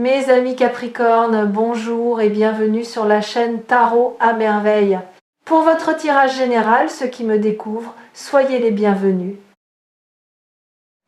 Mes amis Capricorne, bonjour et bienvenue sur la chaîne Tarot à merveille. Pour votre tirage général, ceux qui me découvrent, soyez les bienvenus.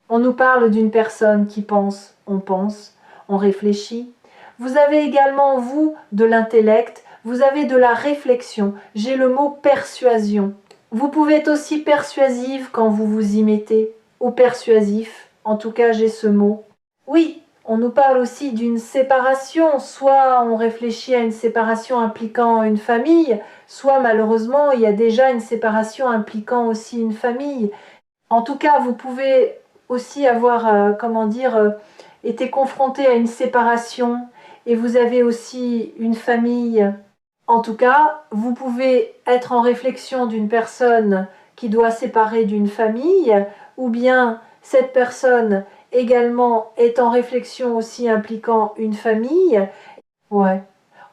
On nous parle d'une personne qui pense, on réfléchit. Vous avez également, vous, de l'intellect, vous avez de la réflexion. J'ai le mot persuasion. Vous pouvez être aussi persuasive quand vous vous y mettez, ou persuasif, en tout cas j'ai ce mot. Oui, on nous parle aussi d'une séparation, soit on réfléchit à une séparation impliquant une famille, soit malheureusement il y a déjà une séparation impliquant aussi une famille. En tout cas, vous pouvez aussi avoir, été confronté à une séparation et vous avez aussi une famille. En tout cas, vous pouvez être en réflexion d'une personne qui doit séparer d'une famille, ou bien cette personne également est en réflexion aussi impliquant une famille. Ouais.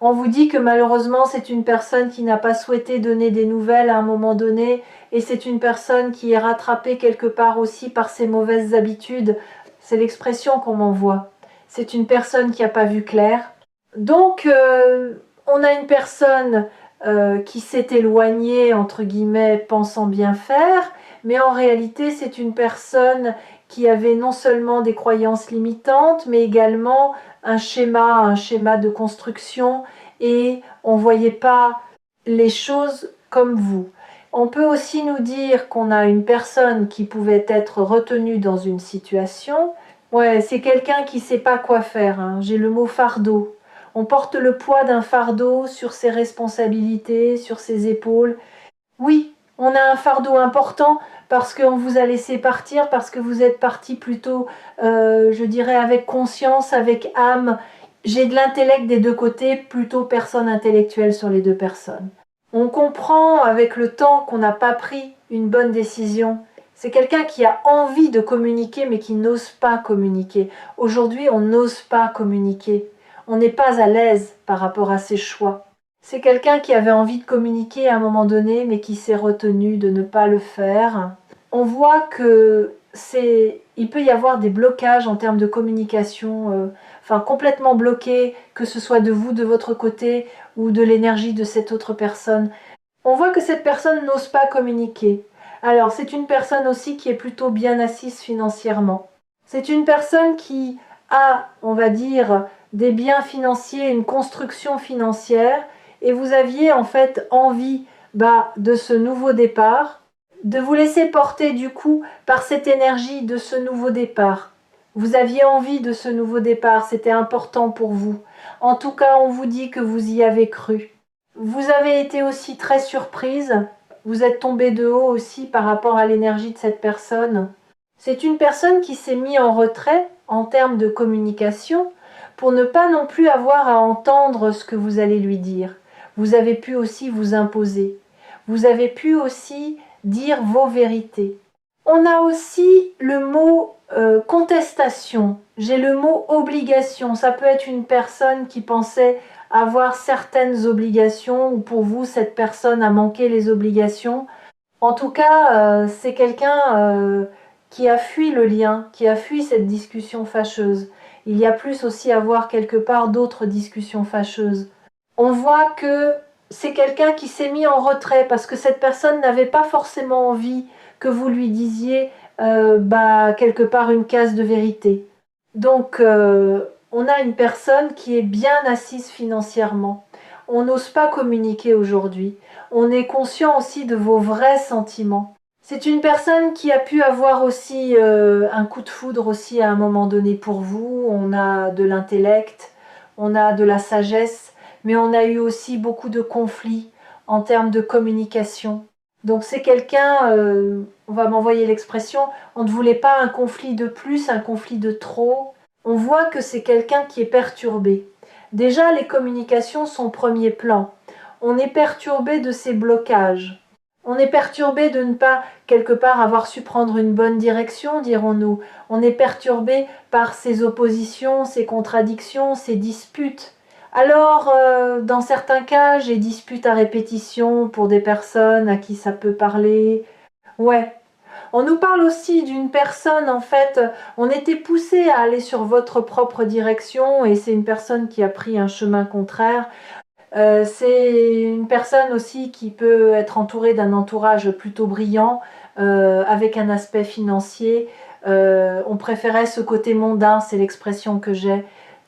On vous dit que malheureusement c'est une personne qui n'a pas souhaité donner des nouvelles à un moment donné et c'est une personne qui est rattrapée quelque part aussi par ses mauvaises habitudes. C'est l'expression qu'on m'envoie. C'est une personne qui n'a pas vu clair. Donc on a une personne qui s'est éloignée, entre guillemets, pensant bien faire, mais en réalité c'est une personne qui avait non seulement des croyances limitantes, mais également un schéma de construction, et on ne voyait pas les choses comme vous. On peut aussi nous dire qu'on a une personne qui pouvait être retenue dans une situation. Ouais, c'est quelqu'un qui ne sait pas quoi faire, hein. J'ai le mot fardeau. On porte le poids d'un fardeau sur ses responsabilités, sur ses épaules. Oui, on a un fardeau important parce qu'on vous a laissé partir, parce que vous êtes parti plutôt, je dirais, avec conscience, avec âme. J'ai de l'intellect des deux côtés, plutôt personne intellectuelle sur les deux personnes. On comprend avec le temps qu'on n'a pas pris une bonne décision. C'est quelqu'un qui a envie de communiquer mais qui n'ose pas communiquer. Aujourd'hui, on n'ose pas communiquer. On n'est pas à l'aise par rapport à ses choix. C'est quelqu'un qui avait envie de communiquer à un moment donné, mais qui s'est retenu de ne pas le faire. On voit que il peut y avoir des blocages en termes de communication, complètement bloqués, que ce soit de vous, de votre côté, ou de l'énergie de cette autre personne. On voit que cette personne n'ose pas communiquer. Alors, c'est une personne aussi qui est plutôt bien assise financièrement. C'est une personne qui a, on va dire, des biens financiers, une construction financière, et vous aviez en fait envie de ce nouveau départ, de vous laisser porter du coup par cette énergie de ce nouveau départ. Vous aviez envie de ce nouveau départ, c'était important pour vous. En tout cas, on vous dit que vous y avez cru. Vous avez été aussi très surprise, vous êtes tombé de haut aussi par rapport à l'énergie de cette personne. C'est une personne qui s'est mise en retrait en termes de communication pour ne pas non plus avoir à entendre ce que vous allez lui dire. Vous avez pu aussi vous imposer. Vous avez pu aussi dire vos vérités. On a aussi le mot contestation. J'ai le mot obligation. Ça peut être une personne qui pensait avoir certaines obligations, ou pour vous, cette personne a manqué les obligations. En tout cas, c'est quelqu'un qui a fui le lien, qui a fui cette discussion fâcheuse. Il y a plus aussi à voir quelque part d'autres discussions fâcheuses. On voit que c'est quelqu'un qui s'est mis en retrait parce que cette personne n'avait pas forcément envie que vous lui disiez quelque part une case de vérité. Donc, on a une personne qui est bien assise financièrement. On n'ose pas communiquer aujourd'hui. On est conscient aussi de vos vrais sentiments. C'est une personne qui a pu avoir aussi un coup de foudre aussi à un moment donné pour vous. On a de l'intellect, on a de la sagesse, mais on a eu aussi beaucoup de conflits en termes de communication. Donc c'est quelqu'un, on va m'envoyer l'expression, on ne voulait pas un conflit de plus, un conflit de trop. On voit que c'est quelqu'un qui est perturbé. Déjà, les communications sont premier plan. On est perturbé de ces blocages. On est perturbé de ne pas, quelque part, avoir su prendre une bonne direction, dirons-nous. On est perturbé par ces oppositions, ces contradictions, ces disputes. Alors, dans certains cas, j'ai disputes à répétition pour des personnes à qui ça peut parler. Ouais, On nous parle aussi d'une personne, en fait, on était poussé à aller sur votre propre direction et c'est une personne qui a pris un chemin contraire. C'est une personne aussi qui peut être entourée d'un entourage plutôt brillant, avec un aspect financier. On préférait ce côté mondain, c'est l'expression que j'ai.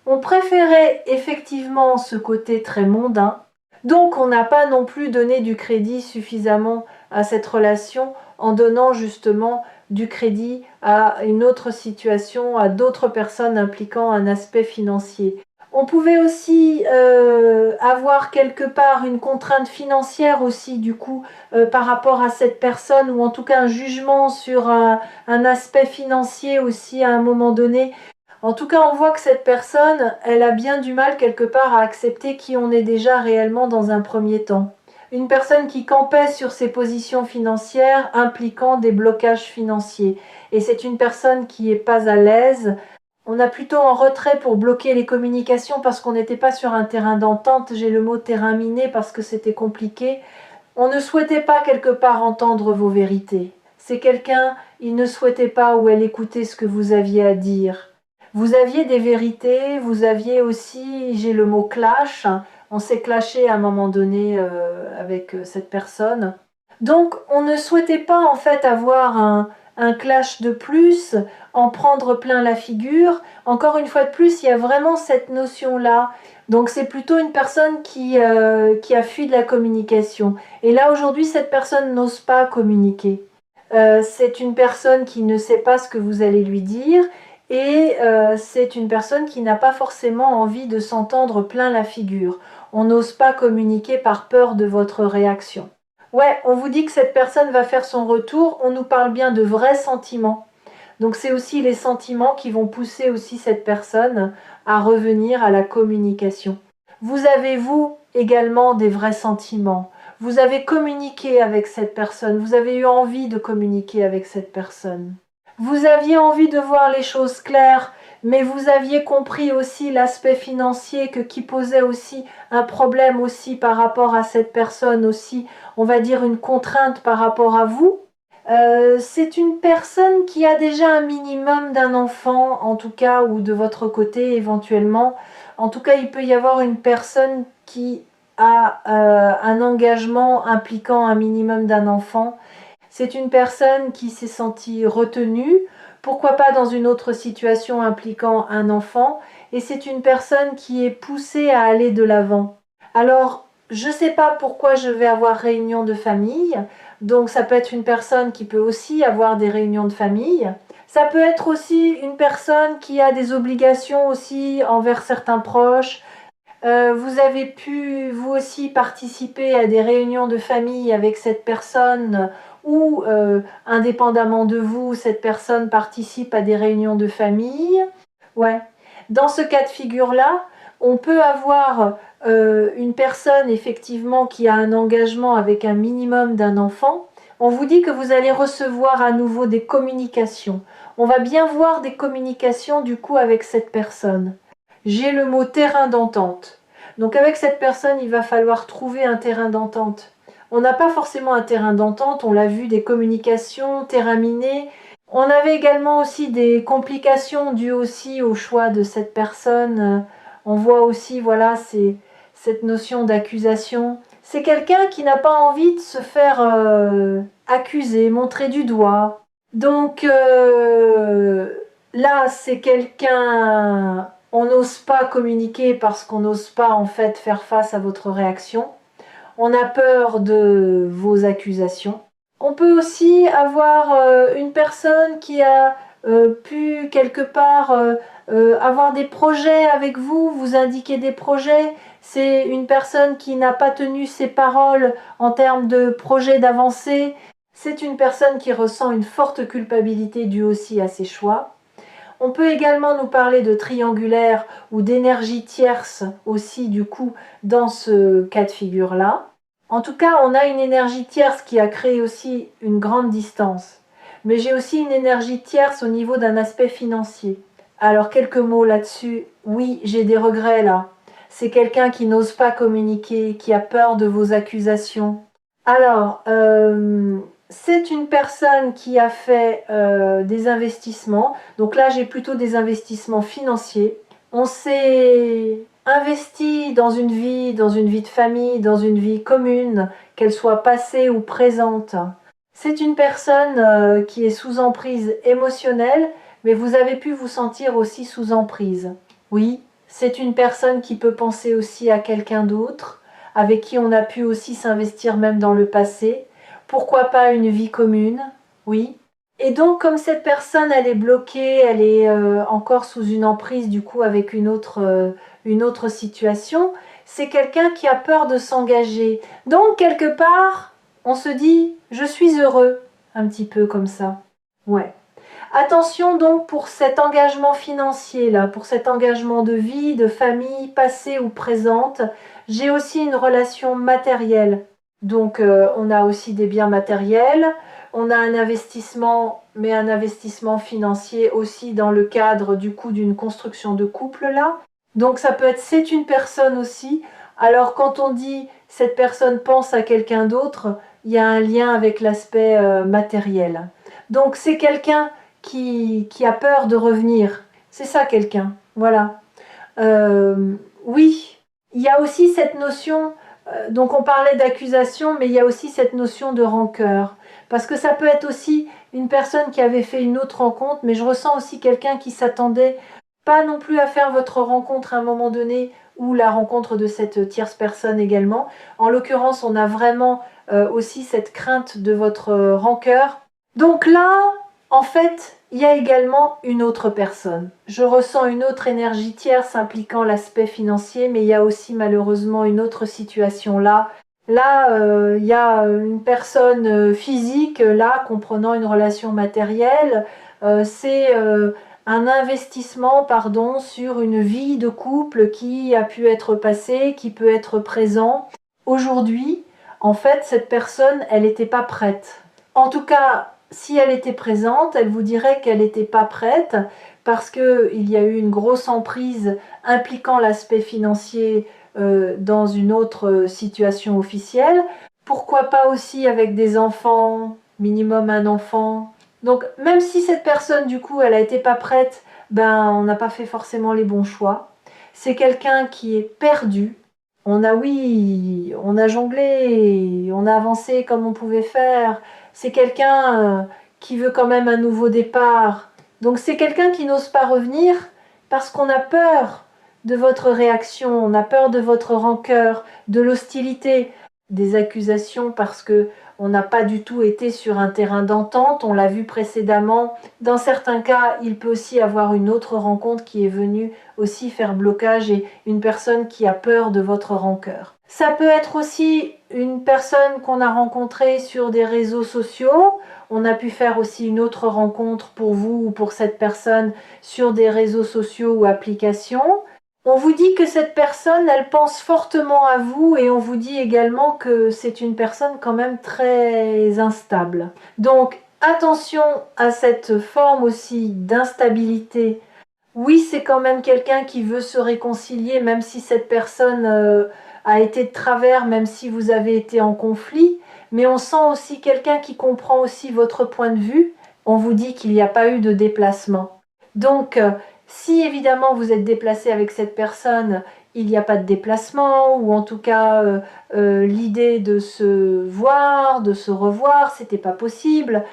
On préférait effectivement ce côté très mondain. Donc on n'a pas non plus donné du crédit suffisamment à cette relation en donnant justement du crédit à une autre situation, à d'autres personnes impliquant un aspect financier. On pouvait aussi avoir quelque part une contrainte financière aussi du coup par rapport à cette personne ou en tout cas un jugement sur un aspect financier aussi à un moment donné. En tout cas, on voit que cette personne, elle a bien du mal quelque part à accepter qui on est déjà réellement dans un premier temps. Une personne qui campait sur ses positions financières impliquant des blocages financiers. Et c'est une personne qui n'est pas à l'aise. On a plutôt en retrait pour bloquer les communications parce qu'on n'était pas sur un terrain d'entente. J'ai le mot terrain miné parce que c'était compliqué. On ne souhaitait pas quelque part entendre vos vérités. C'est quelqu'un, il ne souhaitait pas ou elle écoutait ce que vous aviez à dire. Vous aviez des vérités, vous aviez aussi, j'ai le mot clash, on s'est clashé à un moment donné avec cette personne. Donc on ne souhaitait pas en fait avoir un clash de plus, en prendre plein la figure. Encore une fois de plus, il y a vraiment cette notion-là. Donc c'est plutôt une personne qui a fui de la communication. Et là aujourd'hui, cette personne n'ose pas communiquer. C'est une personne qui ne sait pas ce que vous allez lui dire et c'est une personne qui n'a pas forcément envie de s'entendre plein la figure. On n'ose pas communiquer par peur de votre réaction. Ouais, on vous dit que cette personne va faire son retour, on nous parle bien de vrais sentiments. Donc c'est aussi les sentiments qui vont pousser aussi cette personne à revenir à la communication. Vous avez, vous, également des vrais sentiments. Vous avez communiqué avec cette personne, vous avez eu envie de communiquer avec cette personne. Vous aviez envie de voir les choses claires, mais vous aviez compris aussi l'aspect financier qui posait aussi un problème aussi par rapport à cette personne aussi, on va dire une contrainte par rapport à vous. C'est une personne qui a déjà un minimum d'un enfant, en tout cas, ou de votre côté éventuellement. En tout cas, il peut y avoir une personne qui a un engagement impliquant un minimum d'un enfant. C'est une personne qui s'est sentie retenue, pourquoi pas dans une autre situation impliquant un enfant, et c'est une personne qui est poussée à aller de l'avant. Alors, je ne sais pas pourquoi je vais avoir réunion de famille, donc ça peut être une personne qui peut aussi avoir des réunions de famille. Ça peut être aussi une personne qui a des obligations aussi envers certains proches. Vous avez pu vous aussi participer à des réunions de famille avec cette personne ou indépendamment de vous, cette personne participe à des réunions de famille. Ouais. Dans ce cas de figure-là, on peut avoir une personne effectivement qui a un engagement avec un minimum d'un enfant. On vous dit que vous allez recevoir à nouveau des communications. On va bien voir des communications du coup avec cette personne. J'ai le mot terrain d'entente. Donc avec cette personne, il va falloir trouver un terrain d'entente. On n'a pas forcément un terrain d'entente, on l'a vu, des communications, terrain miné. On avait également aussi des complications dues aussi au choix de cette personne. On voit aussi, voilà, c'est cette notion d'accusation. C'est quelqu'un qui n'a pas envie de se faire accuser, montrer du doigt. Donc là, c'est quelqu'un, on n'ose pas communiquer parce qu'on n'ose pas en fait faire face à votre réaction. On a peur de vos accusations. On peut aussi avoir une personne qui a pu quelque part avoir des projets avec vous, vous indiquer des projets. C'est une personne qui n'a pas tenu ses paroles en termes de projet d'avancée. C'est une personne qui ressent une forte culpabilité due aussi à ses choix. On peut également nous parler de triangulaire ou d'énergie tierce aussi du coup dans ce cas de figure-là. En tout cas, on a une énergie tierce qui a créé aussi une grande distance. Mais j'ai aussi une énergie tierce au niveau d'un aspect financier. Alors quelques mots là-dessus. Oui, j'ai des regrets là. C'est quelqu'un qui n'ose pas communiquer, qui a peur de vos accusations. Alors, c'est une personne qui a fait des investissements. Donc là, j'ai plutôt des investissements financiers. On s'est investi dans une vie de famille, dans une vie commune, qu'elle soit passée ou présente. C'est une personne qui est sous emprise émotionnelle, mais vous avez pu vous sentir aussi sous emprise. Oui, c'est une personne qui peut penser aussi à quelqu'un d'autre, avec qui on a pu aussi s'investir même dans le passé. Pourquoi pas une vie commune? Oui. Et donc, comme cette personne, elle est bloquée, elle est encore sous une emprise, du coup, avec une autre situation, c'est quelqu'un qui a peur de s'engager. Donc, quelque part, on se dit, je suis heureux, un petit peu comme ça. Ouais. Attention donc pour cet engagement financier là, pour cet engagement de vie, de famille, passée ou présente. J'ai aussi une relation matérielle. Donc on a aussi des biens matériels, on a un investissement, mais un investissement financier aussi dans le cadre du coup d'une construction de couple là. Donc ça peut être c'est une personne aussi. Alors quand on dit cette personne pense à quelqu'un d'autre, il y a un lien avec l'aspect matériel. Donc c'est quelqu'un qui a peur de revenir. C'est ça quelqu'un. Voilà. Oui, il y a aussi cette notion, donc on parlait d'accusation, mais il y a aussi cette notion de rancœur. Parce que ça peut être aussi une personne qui avait fait une autre rencontre, mais je ressens aussi quelqu'un qui s'attendait pas non plus à faire votre rencontre à un moment donné, ou la rencontre de cette tierce personne également. En l'occurrence, on a vraiment aussi cette crainte de votre rancœur. Donc là, en fait, il y a également une autre personne. Je ressens une autre énergie tierce impliquant l'aspect financier, mais il y a aussi malheureusement une autre situation là. Là, il y a une personne physique, là, comprenant une relation matérielle. C'est un investissement, pardon, sur une vie de couple qui a pu être passée, qui peut être présent. Aujourd'hui, en fait, cette personne, elle n'était pas prête. En tout cas, si elle était présente, elle vous dirait qu'elle n'était pas prête parce qu'il y a eu une grosse emprise impliquant l'aspect financier dans une autre situation officielle. Pourquoi pas aussi avec des enfants, minimum un enfant. Donc même si cette personne du coup elle a été pas prête, ben on n'a pas fait forcément les bons choix. C'est quelqu'un qui est perdu. On a oui, on a jonglé, on a avancé comme on pouvait faire. C'est quelqu'un qui veut quand même un nouveau départ. Donc c'est quelqu'un qui n'ose pas revenir parce qu'on a peur de votre réaction, on a peur de votre rancœur, de l'hostilité, des accusations parce que on n'a pas du tout été sur un terrain d'entente, on l'a vu précédemment. Dans certains cas, il peut aussi avoir une autre rencontre qui est venue aussi faire blocage et une personne qui a peur de votre rancœur. Ça peut être aussi une personne qu'on a rencontrée sur des réseaux sociaux. On a pu faire aussi une autre rencontre pour vous ou pour cette personne sur des réseaux sociaux ou applications. On vous dit que cette personne, elle pense fortement à vous et on vous dit également que c'est une personne quand même très instable. Donc attention à cette forme aussi d'instabilité. Oui, c'est quand même quelqu'un qui veut se réconcilier, même si cette personne a été de travers, même si vous avez été en conflit. Mais on sent aussi quelqu'un qui comprend aussi votre point de vue. On vous dit qu'il n'y a pas eu de déplacement. Donc, si évidemment vous êtes déplacé avec cette personne, il n'y a pas de déplacement, ou en tout cas l'idée de se voir, de se revoir, c'était pas possible.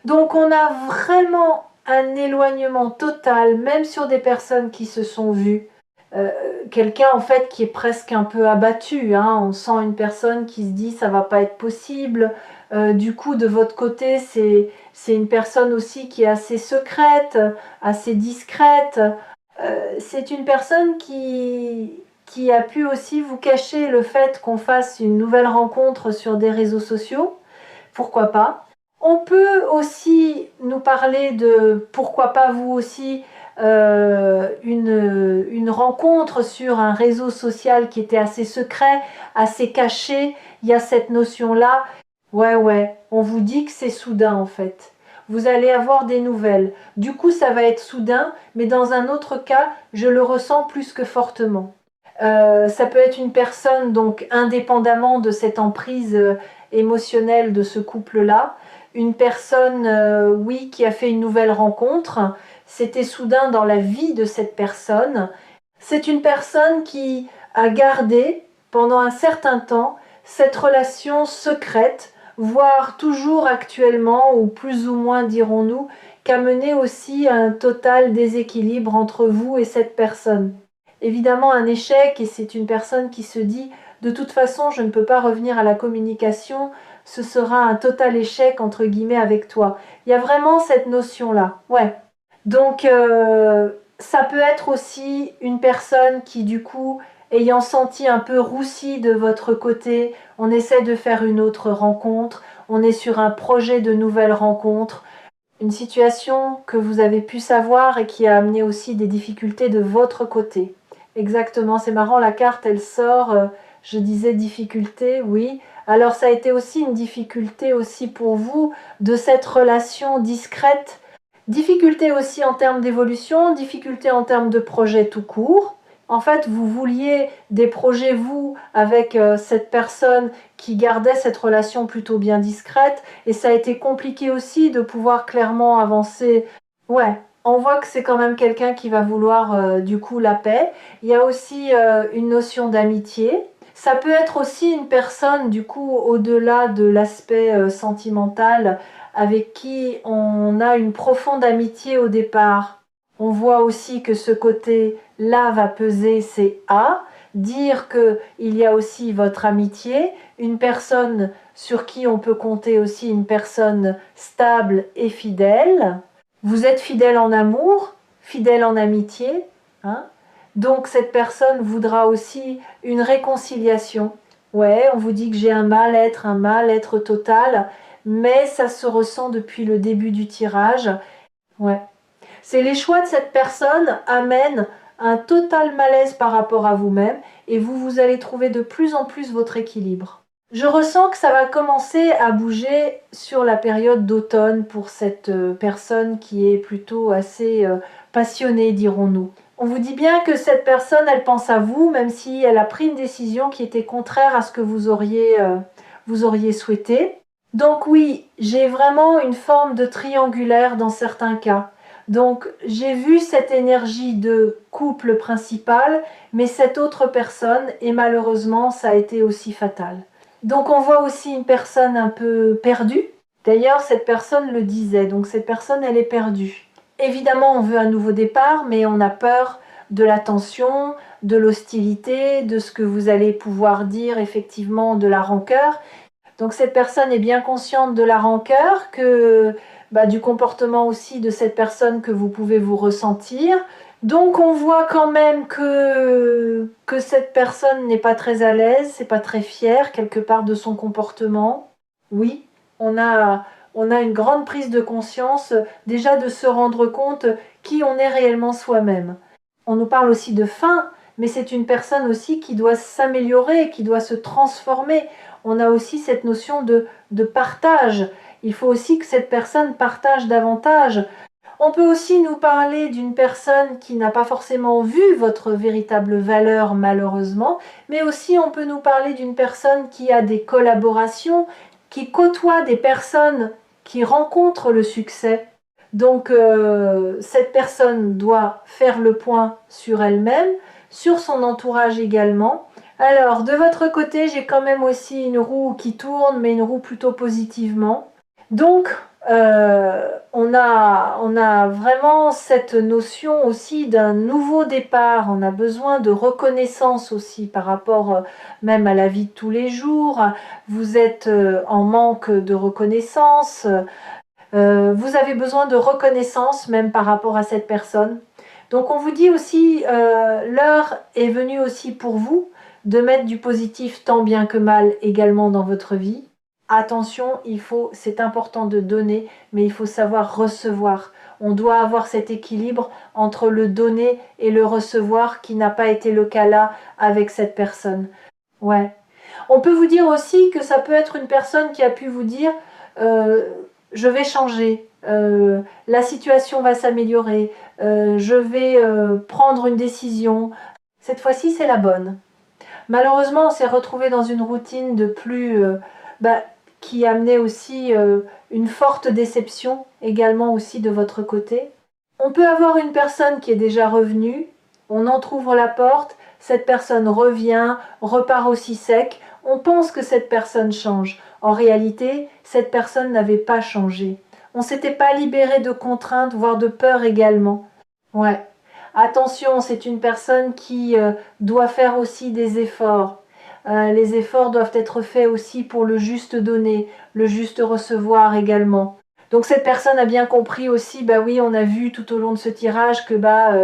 Donc on a vraiment un éloignement total, même sur des personnes qui se sont vues. Quelqu'un en fait qui est presque un peu abattu, hein. On sent une personne qui se dit ça va pas être possible. Du coup de votre côté c'est une personne aussi qui est assez secrète, assez discrète. C'est une personne qui a pu aussi vous cacher le fait qu'on fasse une nouvelle rencontre sur des réseaux sociaux. Pourquoi pas? On peut aussi nous parler de pourquoi pas vous aussi une rencontre sur un réseau social qui était assez secret, assez caché. Il y a cette notion-là. Ouais, on vous dit que c'est soudain en fait. Vous allez avoir des nouvelles. Du coup, ça va être soudain, mais dans un autre cas, je le ressens plus que fortement. Ça peut être une personne, donc indépendamment de cette emprise émotionnel de ce couple-là. Une personne, oui, qui a fait une nouvelle rencontre. C'était soudain dans la vie de cette personne. C'est une personne qui a gardé pendant un certain temps cette relation secrète, voire toujours actuellement, ou plus ou moins dirons-nous, qu'a mené aussi à un total déséquilibre entre vous et cette personne. Évidemment un échec, et c'est une personne qui se dit de toute façon je ne peux pas revenir à la communication, ce sera un total échec entre guillemets avec toi. Il y a vraiment cette notion-là, ouais. Donc ça peut être aussi une personne qui du coup, ayant senti un peu roussi de votre côté, on essaie de faire une autre rencontre, on est sur un projet de nouvelle rencontre, une situation que vous avez pu savoir et qui a amené aussi des difficultés de votre côté. Exactement, c'est marrant, la carte elle sort, je disais difficulté, oui. Alors ça a été aussi une difficulté aussi pour vous de cette relation discrète. Difficulté aussi en termes d'évolution, difficulté en termes de projet tout court. En fait, vous vouliez des projets, vous, avec cette personne qui gardait cette relation plutôt bien discrète, et ça a été compliqué aussi de pouvoir clairement avancer. Ouais, on voit que c'est quand même quelqu'un qui va vouloir du coup la paix. Il y a aussi une notion d'amitié. Ça peut être aussi une personne, du coup, au-delà de l'aspect sentimental, avec qui on a une profonde amitié au départ. On voit aussi que ce côté-là va peser, c'est A. Dire qu'il y a aussi votre amitié, une personne sur qui on peut compter aussi, une personne stable et fidèle. Vous êtes fidèle en amour, fidèle en amitié, hein? Donc cette personne voudra aussi une réconciliation. Ouais, on vous dit que j'ai un mal-être total, mais ça se ressent depuis le début du tirage. Ouais. C'est les choix de cette personne amènent un total malaise par rapport à vous-même et vous allez trouver de plus en plus votre équilibre. Je ressens que ça va commencer à bouger sur la période d'automne pour cette personne qui est plutôt assez passionnée, dirons-nous. On vous dit bien que cette personne, elle pense à vous, même si elle a pris une décision qui était contraire à ce que vous auriez souhaité. Donc oui, j'ai vraiment une forme de triangulaire dans certains cas. Donc j'ai vu cette énergie de couple principal, mais cette autre personne, et malheureusement ça a été aussi fatal. Donc on voit aussi une personne un peu perdue. D'ailleurs cette personne le disait, donc cette personne elle est perdue. Évidemment on veut un nouveau départ, mais on a peur de la tension, de l'hostilité, de ce que vous allez pouvoir dire effectivement, de la rancœur. Donc cette personne est bien consciente de la rancœur, du comportement aussi de cette personne que vous pouvez vous ressentir. Donc on voit quand même que cette personne n'est pas très à l'aise, c'est pas très fière quelque part de son comportement. Oui, on a une grande prise de conscience déjà de se rendre compte qui on est réellement soi-même. On nous parle aussi de fin, mais c'est une personne aussi qui doit s'améliorer, qui doit se transformer. On a aussi cette notion de partage. Il faut aussi que cette personne partage davantage. On peut aussi nous parler d'une personne qui n'a pas forcément vu votre véritable valeur malheureusement, mais aussi on peut nous parler d'une personne qui a des collaborations, qui côtoie des personnes qui rencontrent le succès. Donc cette personne doit faire le point sur elle-même, sur son entourage également. Alors de votre côté, j'ai quand même aussi une roue qui tourne, mais une roue plutôt positivement. Donc on a vraiment cette notion aussi d'un nouveau départ. On a besoin de reconnaissance aussi par rapport même à la vie de tous les jours. Vous êtes en manque de reconnaissance. Vous avez besoin de reconnaissance même par rapport à cette personne. Donc on vous dit aussi, l'heure est venue aussi pour vous de mettre du positif tant bien que mal également dans votre vie. Attention, c'est important de donner, mais il faut savoir recevoir. On doit avoir cet équilibre entre le donner et le recevoir qui n'a pas été le cas là avec cette personne. Ouais. On peut vous dire aussi que ça peut être une personne qui a pu vous dire je vais changer, la situation va s'améliorer, je vais prendre une décision. Cette fois-ci, c'est la bonne. Malheureusement, on s'est retrouvé dans une routine de plus... qui amenait aussi une forte déception également aussi de votre côté. On peut avoir une personne qui est déjà revenue, on entrouvre la porte, cette personne revient, repart aussi sec, on pense que cette personne change. En réalité, cette personne n'avait pas changé. On ne s'était pas libéré de contraintes, voire de peur également. Ouais. Attention, c'est une personne qui doit faire aussi des efforts. Les efforts doivent être faits aussi pour le juste donner, le juste recevoir également. Donc cette personne a bien compris aussi, bah oui, on a vu tout au long de ce tirage que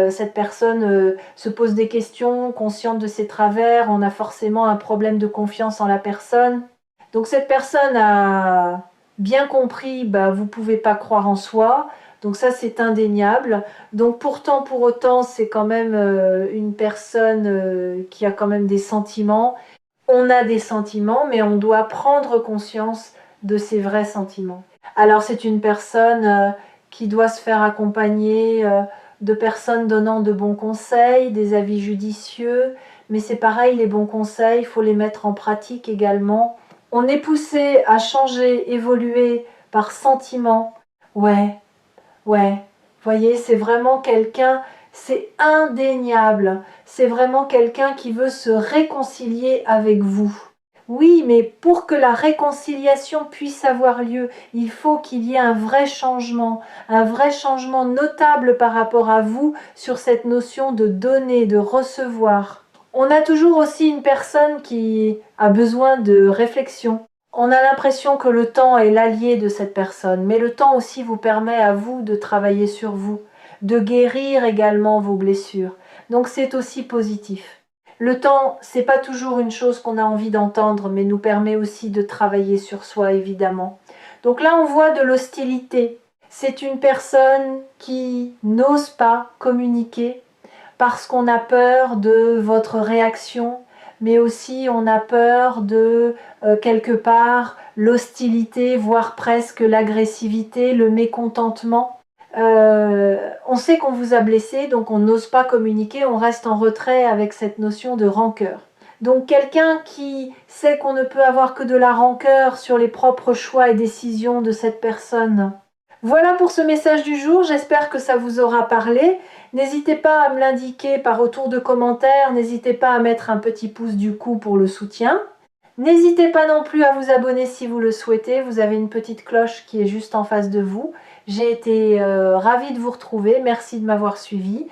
cette personne se pose des questions, consciente de ses travers, on a forcément un problème de confiance en la personne. Donc cette personne a bien compris, vous ne pouvez pas croire en soi, donc ça c'est indéniable. Donc pourtant, pour autant, c'est quand même une personne qui a quand même des sentiments. On a des sentiments, mais on doit prendre conscience de ses vrais sentiments. Alors c'est une personne qui doit se faire accompagner de personnes donnant de bons conseils, des avis judicieux, mais c'est pareil, les bons conseils, il faut les mettre en pratique également. On est poussé à changer, évoluer par sentiment. Ouais, ouais. Voyez, c'est vraiment quelqu'un, c'est indéniable. C'est vraiment quelqu'un qui veut se réconcilier avec vous. Oui, mais pour que la réconciliation puisse avoir lieu, il faut qu'il y ait un vrai changement notable par rapport à vous sur cette notion de donner, de recevoir. On a toujours aussi une personne qui a besoin de réflexion. On a l'impression que le temps est l'allié de cette personne, mais le temps aussi vous permet à vous de travailler sur vous, de guérir également vos blessures. Donc c'est aussi positif. Le temps, c'est pas toujours une chose qu'on a envie d'entendre, mais nous permet aussi de travailler sur soi, évidemment. Donc là, on voit de l'hostilité. C'est une personne qui n'ose pas communiquer parce qu'on a peur de votre réaction, mais aussi on a peur de, quelque part, l'hostilité, voire presque l'agressivité, le mécontentement. On sait qu'on vous a blessé, donc on n'ose pas communiquer, on reste en retrait avec cette notion de rancœur. Donc quelqu'un qui sait qu'on ne peut avoir que de la rancœur sur les propres choix et décisions de cette personne. Voilà pour ce message du jour, j'espère que ça vous aura parlé. N'hésitez pas à me l'indiquer par retour de commentaire, n'hésitez pas à mettre un petit pouce du coup pour le soutien. N'hésitez pas non plus à vous abonner si vous le souhaitez, vous avez une petite cloche qui est juste en face de vous. J'ai été ravie de vous retrouver, merci de m'avoir suivi.